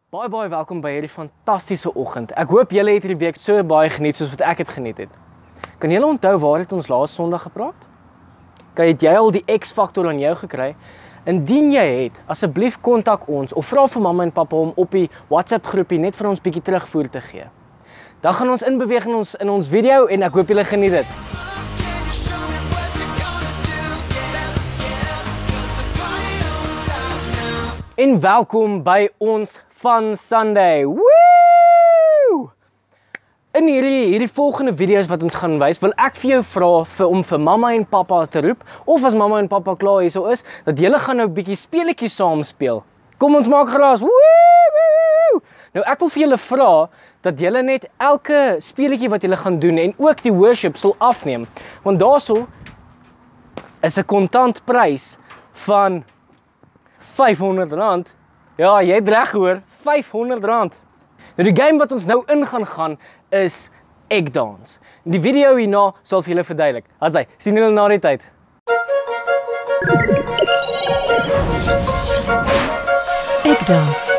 Baie welkom by hierdie fantastiese oggend. Ek hoop julle het hierdie week so baie geniet soos wat ek het geniet het. Kan julle onthou waar het ons laas Sondag gepraat? Het jy al die X-faktor aan jou gekry? Indien jy het, asseblief kontak ons of vra vir mamma en pappa om op die WhatsApp groepie net vir ons bietjie terugvoer te gee. Dan gaan ons inbeweeg in ons video en ek hoop julle geniet dit. En welkom by ons Fun Sunday. Woo! In hierdie volgende video's wat ons gaan wys, wil ek vir jou vra om vir mamma en pappa te roep, of as mamma en pappa klaar hierso is, dat julle gaan nou 'n bietjie speletjies saam speel. Kom ons maak geraas. Woo! Nou ek wil vir julle vra dat julle net elke speletjie wat julle gaan doen en ook die worship sal afneem, want daarso is 'n kontant prys van R500. Ja, jy het reg gehoor, R500. Nou die game wat ons nou in gaan is Egg Dance. Die video hierna sal vir julle verduidelik. Asai, sien julle na die tyd. Egg Dance.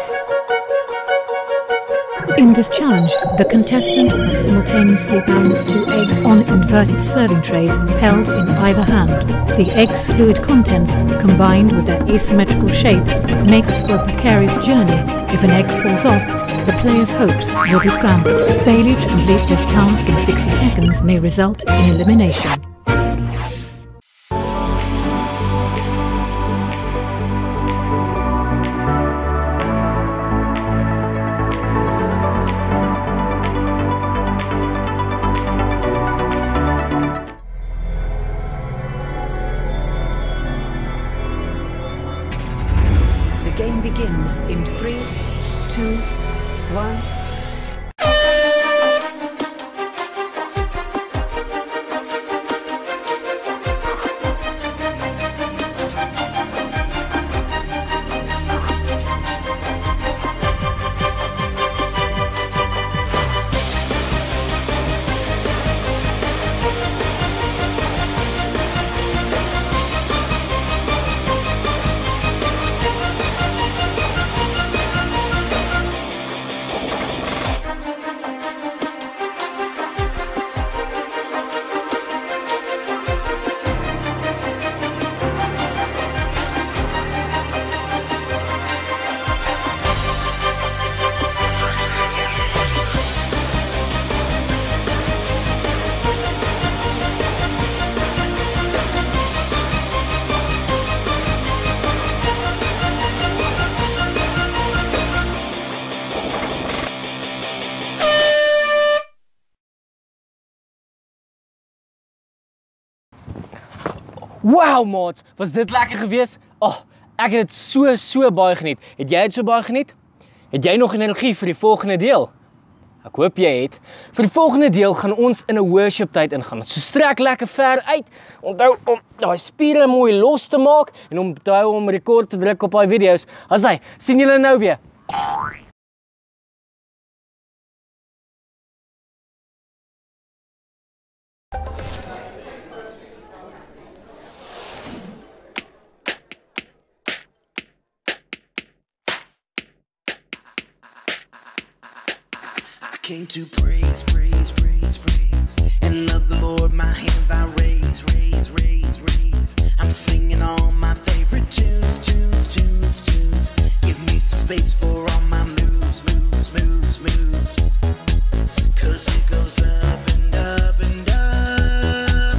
In this challenge, the contestant must simultaneously balance 2 eggs on inverted serving trays held in either hand. The egg's fluid contents, combined with their asymmetrical shape, makes for a precarious journey. If an egg falls off, the player's hopes will be scrambled. Failure to complete this task in 60 seconds may result in elimination. The game begins in 3, 2, 1. Wow, maat, was dit lekker gewees? Ek het dit so baie geniet. Het jy dit so baie geniet? Het jy nog energie vir die volgende deel? Ek hoop jy het. Vir die volgende deel gaan ons in 'n worship tyd ingaan. So strek lekker ver uit. Onthou om daai spiere mooi los te maak en onthou om rekord te druk op daai video's. Asai, sien julle nou weer. Came to praise, and love the Lord. My hands I raise. I'm singing all my favorite tunes. Give me some space for all my moves. 'Cause it goes up and up and up.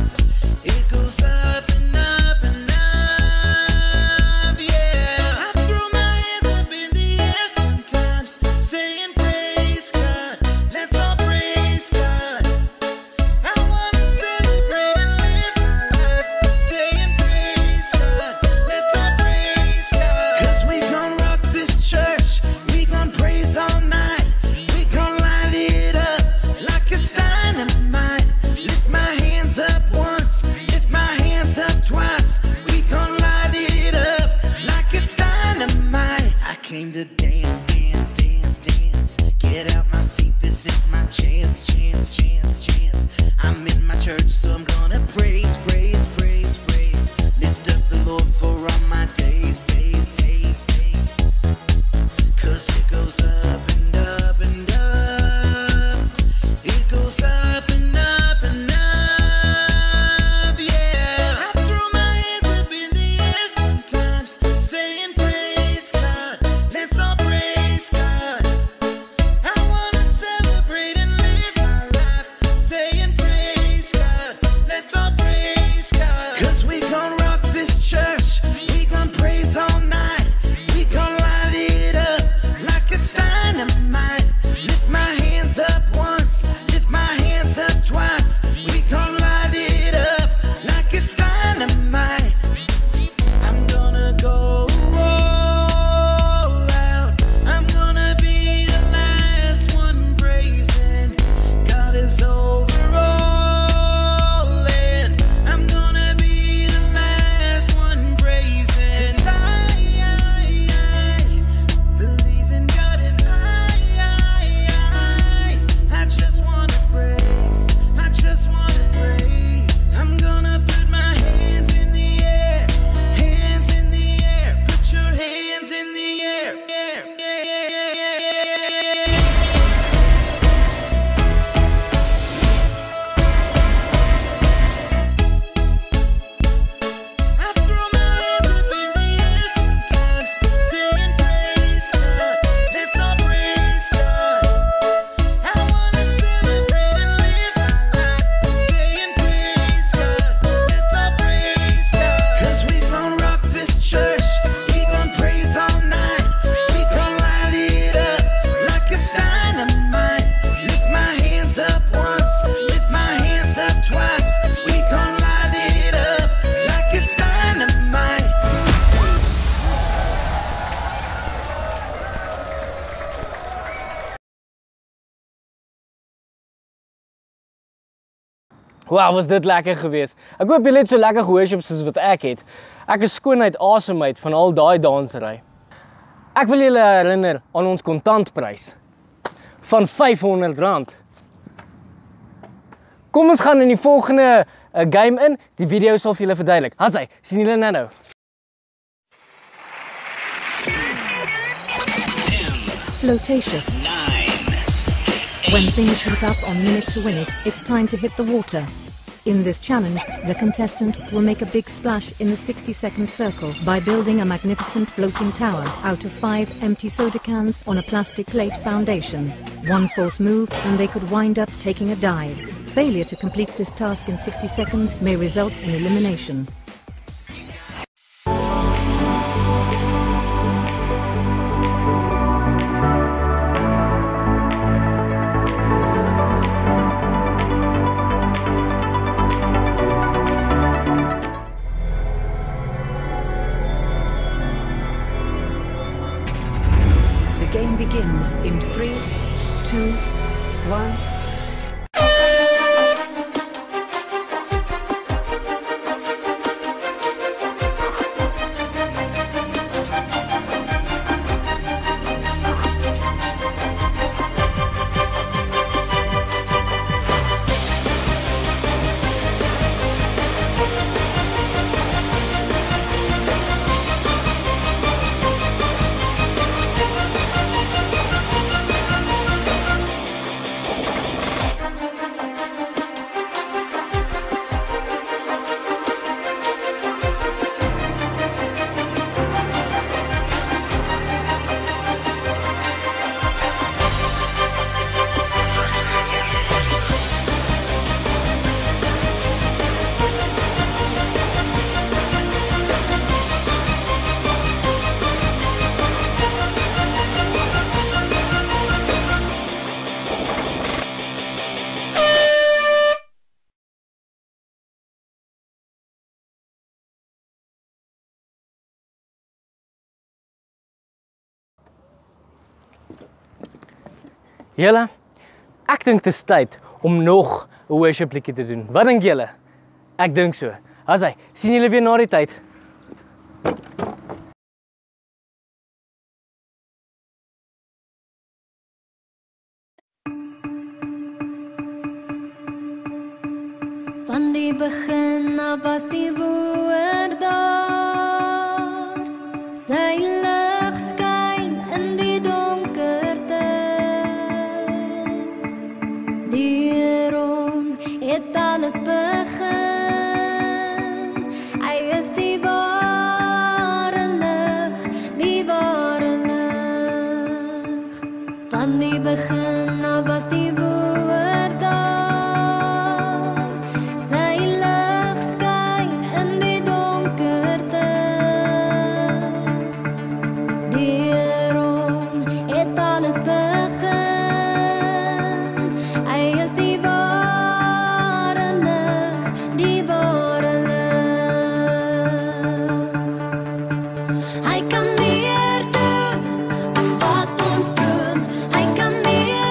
It goes up and up and up. Yeah, I throw my hands up in the air sometimes, saying praise God. Let's all praise God. I wanna celebrate and live my life, saying praise God. Let's all praise God. 'Cause we gon' rock this church. We gon' praise all night. We gon' light it up like it's dynamite. Lift my hands up once, lift my hands up twice. We gon' light it up like it's dynamite. I came to dance. Get out my seat, this is my chance. I'm in my church, so I'm gonna praise. Lift up the Lord for all my days. 'Cause it goes up. Wow, was dit lekker geweest. Ek hoop julle het so lekker gehoorship soos wat ek het. Ek is skoonheid awesomeheid van al daai dansery. Ek wil julle herinner aan ons kontantprys van R500. Kom ons gaan in die volgende game in. Die video sal vir julle verduidelik. Hassai, sien julle nou. Flirtatious. When things heat up on Minute to Win It, it's time to hit the water. In this challenge, the contestant will make a big splash in the 60-second circle by building a magnificent floating tower out of 5 empty soda cans on a plastic plate foundation. One false move and they could wind up taking a dive. Failure to complete this task in 60 seconds may result in elimination. The game begins in 3, 2, 1. Julle, ek dink dit is tyd om nog 'n worship liedjie te doen. Wat dink julle? Ek dink so. Hassai, sien julle weer na die tyd. Van die begin af was die woord daar. Sy lig skyn in die donkerte. Daarom het alles begin. Hy is die ware lig, die ware lig. Van die begin af was die woord daar. Sy lig skyn in die donkerte. Daarom het alles begin. Hy is die ware lig, die ware lig. Hy kan meer doen as wat ons droom. Hy kan meer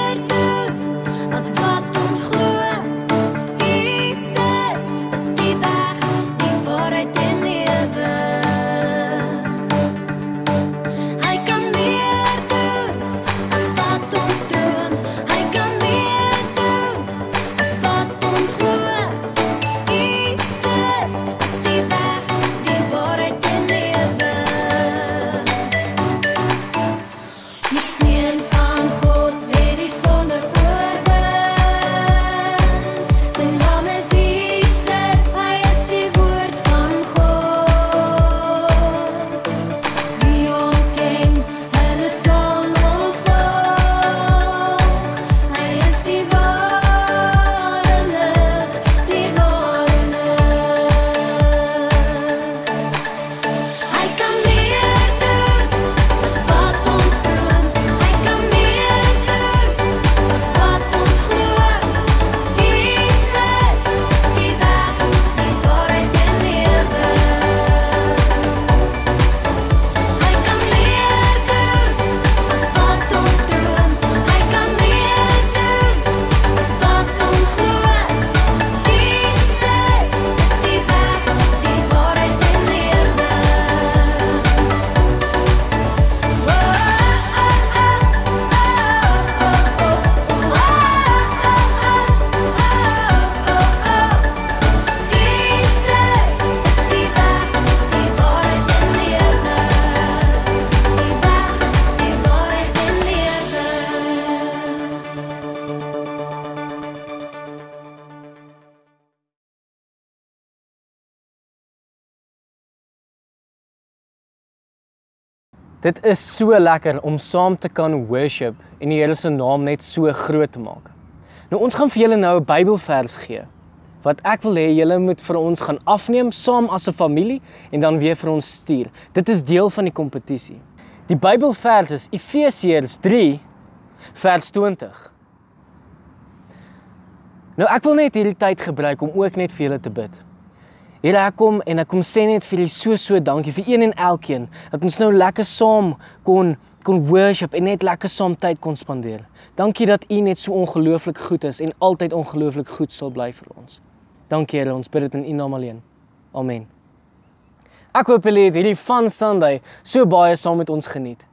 Dit is so lekker om saam te kan worship en die Here se naam net so groot te maak. Nou ons gaan vir julle nou 'n Bybelvers gee wat ek wil hê julle moet vir ons gaan afneem saam as 'n familie en dan weer vir ons stuur. Dit is deel van die kompetisie. Die Bybelvers is Efesiërs 3 vers 20. Nou ek wil net hierdie tyd gebruik om ook net vir julle te bid. Here, ek kom sê net vir julle so dankie vir een en elkeen dat ons nou lekker saam kon worship en net lekker saam tyd kon spandeer. Dankie dat U net so ongelooflik goed is en altyd ongelooflik goed sal bly vir ons. Dankie Here, ons bid dit in U naam alleen. Amen. Ek hoop julle het hierdie Fun Sunday so baie saam met ons geniet.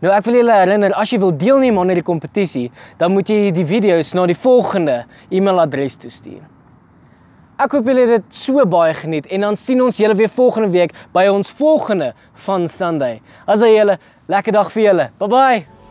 Nou ek wil julle herinner, as jy wil deelneem aan hierdie kompetisie, dan moet jy die video's na die volgende e-mailadres toestuur. Ek hoop julle het dit so baie geniet en dan sien ons julle weer volgende week by ons volgende Fun Sunday. As jy julle lekker dag vir julle. Bye bye.